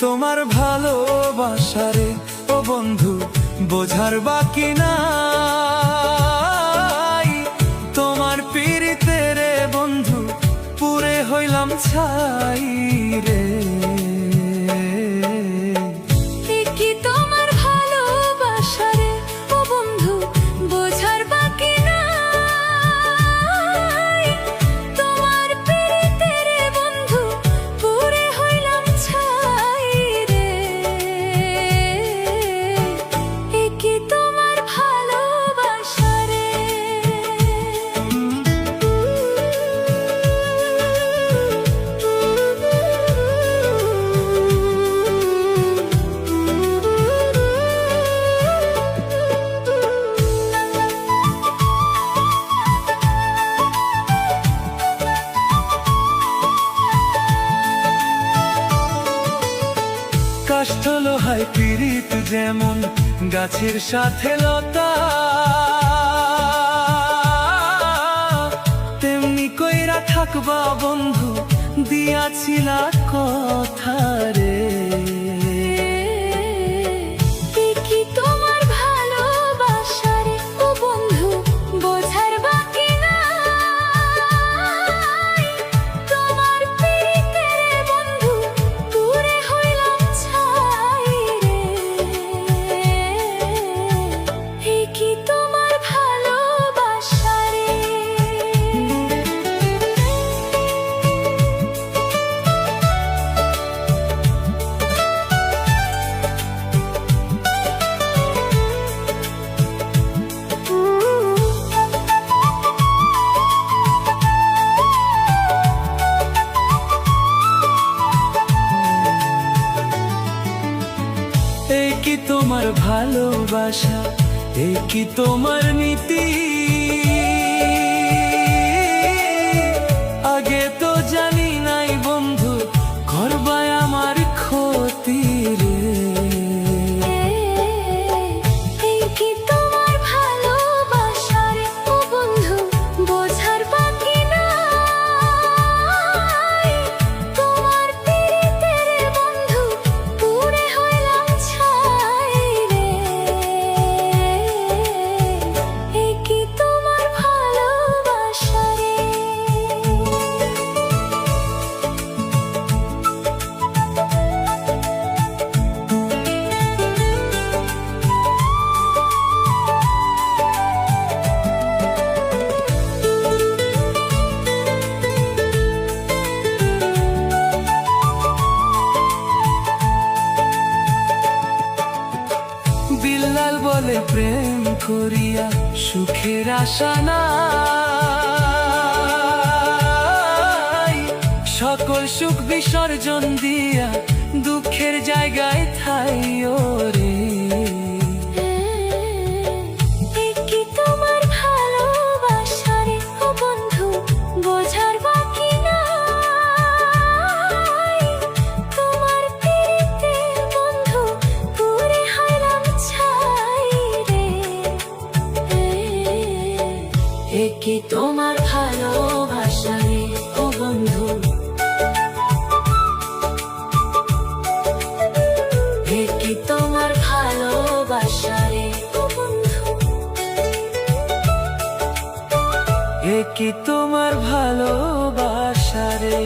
তোমার ভালোবাসারে ও বন্ধু বোঝার বাকি নাই। তোমার পীড়িতে রে বন্ধু পুরে হইলাম ছাই রে। কাষ্ঠ লোহায় পীড়িত যেমন গাছের সাথে লতা, তেমনি কইরা থাকবা বন্ধু দিয়াছিলা কথা রে। এই কি তোমার ভালোবাসা, এই কি তোমার নীতি? আগে তো জানি নাই বন্ধু করবাই আমার ক্ষতি রে। বিল্লাল বলে প্রেম করিয়া সুখের আশা নাই, সকল সুখ বিসর্জন দিয়া দুঃখের জায়গায় ঠাই রে। কি তোমার ভালোবাসা রে ও বন্ধু, কি তোমার ভালোবাসা রে ও বন্ধু, কি তোমার ভালোবাসা রে।